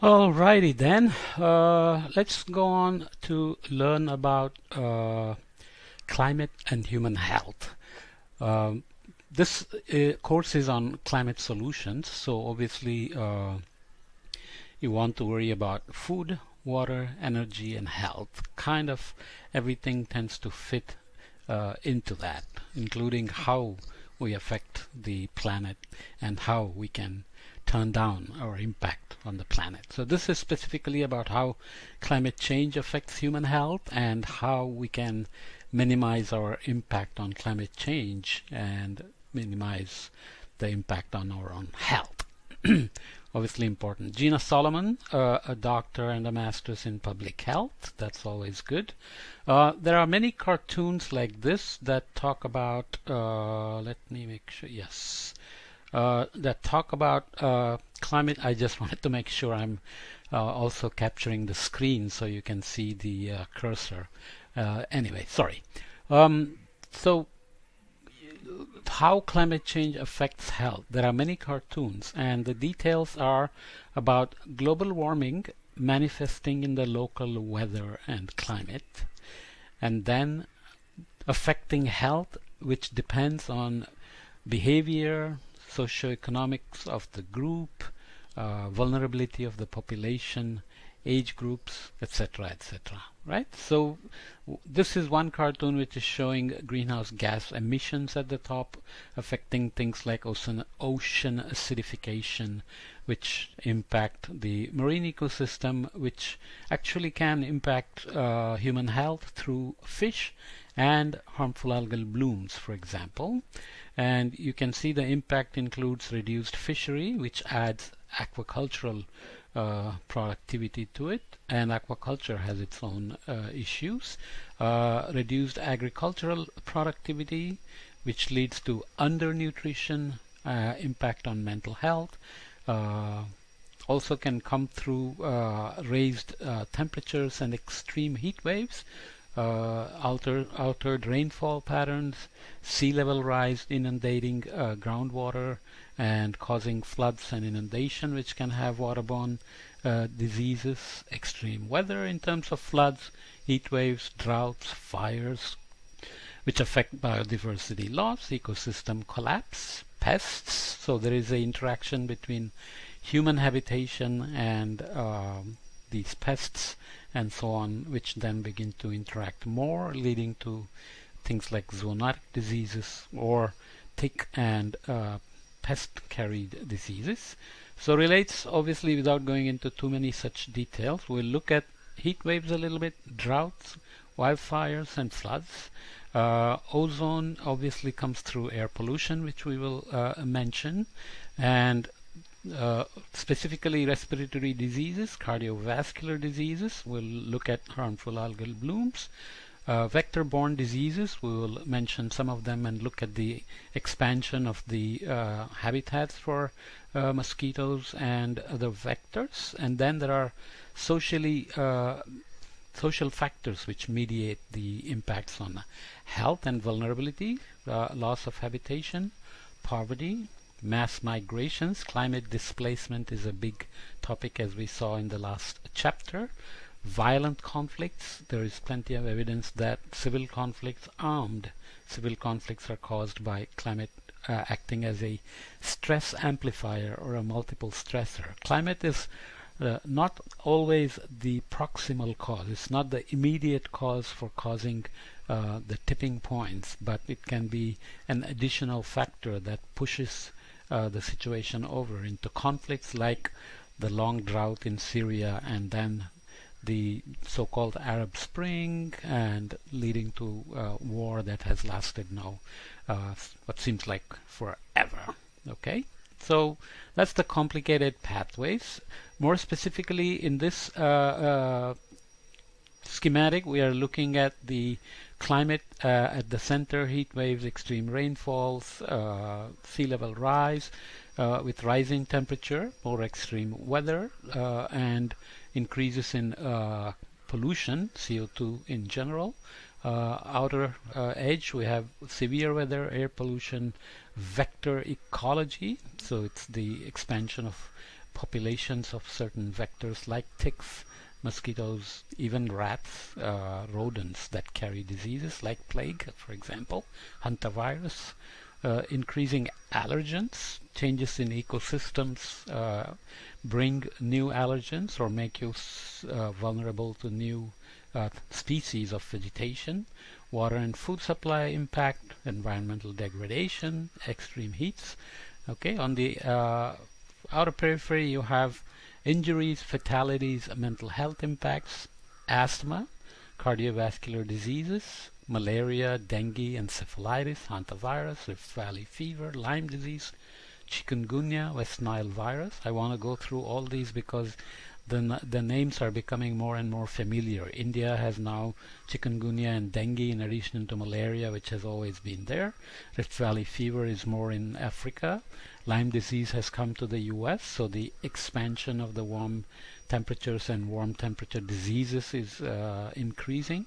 Alrighty then, let's go on to learn about climate and human health. Um, this course is on climate solutions, so obviously you want to worry about food, water, energy, and health. Kind of everything tends to fit into that, including how we affect the planet and how we can turn down our impact on the planet. So this is specifically about how climate change affects human health and how we can minimize our impact on climate change and minimize the impact on our own health. Obviously important. Gina Solomon, a doctor and a master's in public health. That's always good. There are many cartoons like this that talk about, let me make sure, yes, that talk about climate. I just wanted to make sure I'm also capturing the screen so you can see the cursor. Anyway, sorry. So how climate change affects health. There are many cartoons, and the details are about global warming manifesting in the local weather and climate, and then affecting health, which depends on behavior, socioeconomics of the group, vulnerability of the population, age groups, etc., etc. Right? So this is one cartoon which is showing greenhouse gas emissions at the top, affecting things like ocean acidification, which impact the marine ecosystem, which actually can impact human health through fish and harmful algal blooms, for example. And you can see the impact includes reduced fishery, which adds aquacultural productivity to it, and aquaculture has its own issues. Reduced agricultural productivity, which leads to undernutrition, impact on mental health. Also can come through raised temperatures and extreme heat waves, altered rainfall patterns, sea level rise inundating groundwater and causing floods and inundation, which can have waterborne diseases, extreme weather in terms of floods, heat waves, droughts, fires, which affect biodiversity loss, ecosystem collapse, pests. So there is an interaction between human habitation and these pests and so on, which then begin to interact more, leading to things like zoonotic diseases or tick and pest carried diseases. So relates, obviously, without going into too many such details, we'll look at heat waves a little bit, droughts, wildfires and floods. Ozone obviously comes through air pollution, which we will mention, and specifically respiratory diseases, cardiovascular diseases. We'll look at harmful algal blooms. Vector-borne diseases, we will mention some of them and look at the expansion of the habitats for mosquitoes and other vectors. And then there are social factors which mediate the impacts on health and vulnerability, loss of habitation, poverty, mass migrations. Climate displacement is a big topic, as we saw in the last chapter. Violent conflicts. There is plenty of evidence that armed civil conflicts are caused by climate acting as a stress amplifier or a multiple stressor. Climate is not always the proximal cause. It's not the immediate cause for causing the tipping points, but it can be an additional factor that pushes the situation over into conflicts like the long drought in Syria and then the so-called Arab Spring, and leading to war that has lasted now what seems like forever. Okay, so that's the complicated pathways. More specifically, in this schematic, we are looking at the climate at the center: heat waves, extreme rainfalls, sea level rise with rising temperature, more extreme weather, and increases in pollution, CO2 in general. Outer edge, we have severe weather, air pollution, vector ecology. So it's the expansion of populations of certain vectors like ticks, mosquitoes, even rats, rodents that carry diseases like plague, for example, hantavirus, increasing allergens, changes in ecosystems bring new allergens or make you vulnerable to new species of vegetation, water and food supply impact, environmental degradation, extreme heats. Okay, on the outer periphery you have injuries, fatalities, mental health impacts, asthma, cardiovascular diseases, malaria, dengue, encephalitis, hantavirus, Rift Valley fever, Lyme disease, chikungunya, West Nile virus. I want to go through all these because the names are becoming more and more familiar. India has now chikungunya and dengue in addition to malaria, which has always been there. Rift Valley fever is more in Africa. Lyme disease has come to the US, so the expansion of the warm temperatures and warm temperature diseases is increasing.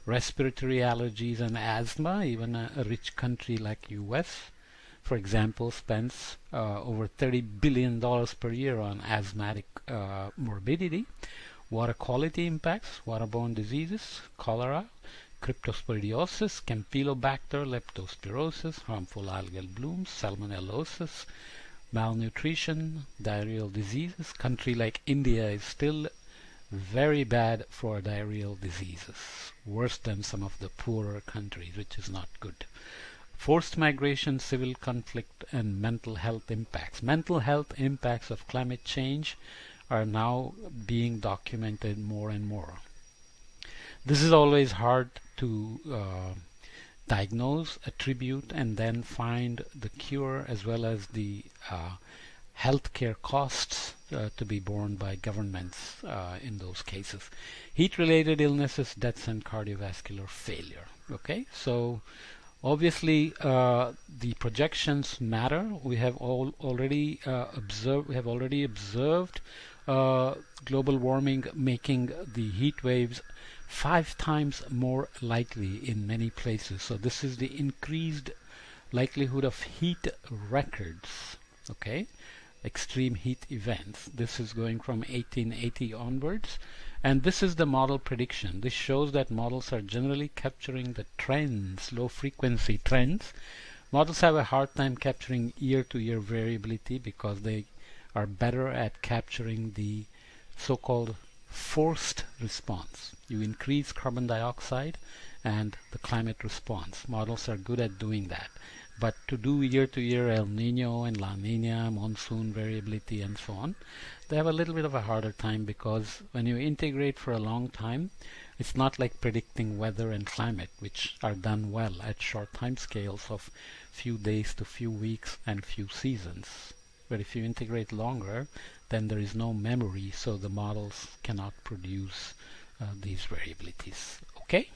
Respiratory allergies and asthma, even a rich country like US, for example, spends over $30 billion per year on asthmatic morbidity. Water quality impacts, waterborne diseases, cholera, cryptosporidiosis, campylobacter, leptospirosis, harmful algal blooms, salmonellosis, malnutrition, diarrheal diseases. Country like India is still very bad for diarrheal diseases, worse than some of the poorer countries, which is not good. Forced migration, civil conflict, and mental health impacts. Mental health impacts of climate change are now being documented more and more. This is always hard to diagnose, attribute, and then find the cure as well as the healthcare costs to be borne by governments in those cases. Heat-related illnesses, deaths, and cardiovascular failure. Okay, so obviously, the projections matter. We have already observed global warming making the heat waves 5 times more likely in many places. So this is the increased likelihood of heat records. Okay, extreme heat events. This is going from 1880 onwards. And this is the model prediction. This shows that models are generally capturing the trends, low frequency trends. Models have a hard time capturing year-to-year variability because they are better at capturing the so-called forced response. You increase carbon dioxide and the climate response. Models are good at doing that. But to do year-to-year El Nino and La Nina, monsoon variability and so on, they have a little bit of a harder time because when you integrate for a long time, it's not like predicting weather and climate, which are done well at short time scales of few days to few weeks and few seasons. But if you integrate longer, then there is no memory, so the models cannot produce these variabilities. Okay?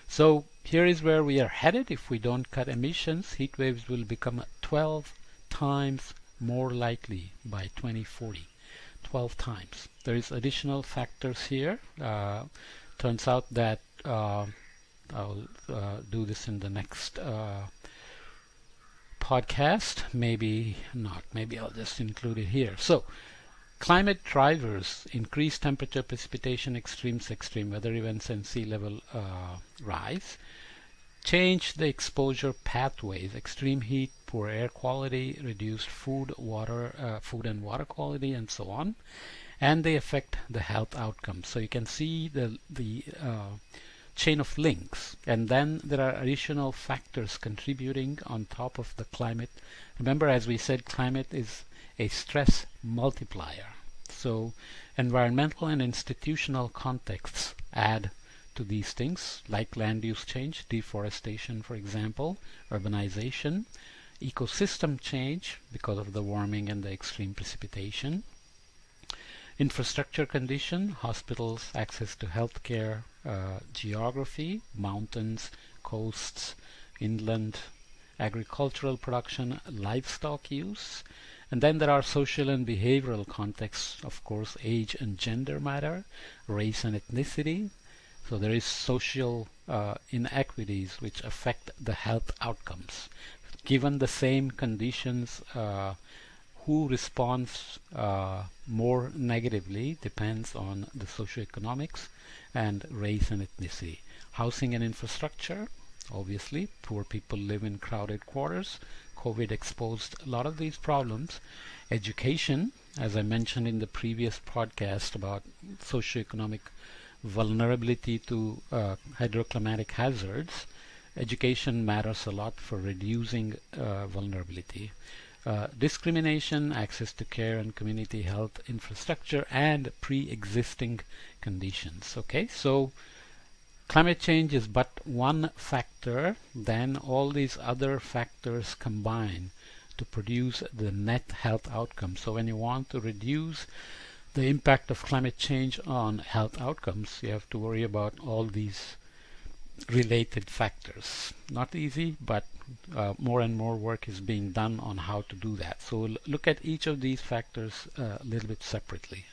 So here is where we are headed. If we don't cut emissions, heat waves will become 12 times more likely by 2040. 12 times. There is additional factors here. Turns out that I'll do this in the next podcast. Maybe not. Maybe I'll just include it here. So climate drivers: increased temperature, precipitation, extremes, extreme weather events, and sea level rise. Change the exposure pathways: extreme heat, poor air quality, reduced food and water quality, and so on. And they affect the health outcomes. So you can see the chain of links. And then there are additional factors contributing on top of the climate. Remember, as we said, climate is a stress multiplier. So environmental and institutional contexts add to these things, like land use change, deforestation, for example, urbanization, ecosystem change because of the warming and the extreme precipitation, infrastructure condition, hospitals, access to healthcare, geography, mountains, coasts, inland, agricultural production, livestock use. And then there are social and behavioral contexts. Of course, age and gender matter, race and ethnicity. So there is social inequities which affect the health outcomes. Given the same conditions, who responds more negatively depends on the socioeconomics and race and ethnicity. Housing and infrastructure, obviously, poor people live in crowded quarters. COVID exposed a lot of these problems. Education, as I mentioned in the previous podcast about socioeconomic vulnerability to hydroclimatic hazards, education matters a lot for reducing vulnerability. Discrimination, access to care and community health infrastructure, and pre-existing conditions. Okay, so climate change is but one factor, then all these other factors combine to produce the net health outcome. So when you want to reduce the impact of climate change on health outcomes, you have to worry about all these related factors. Not easy, but more and more work is being done on how to do that. So we'll look at each of these factors a little bit separately.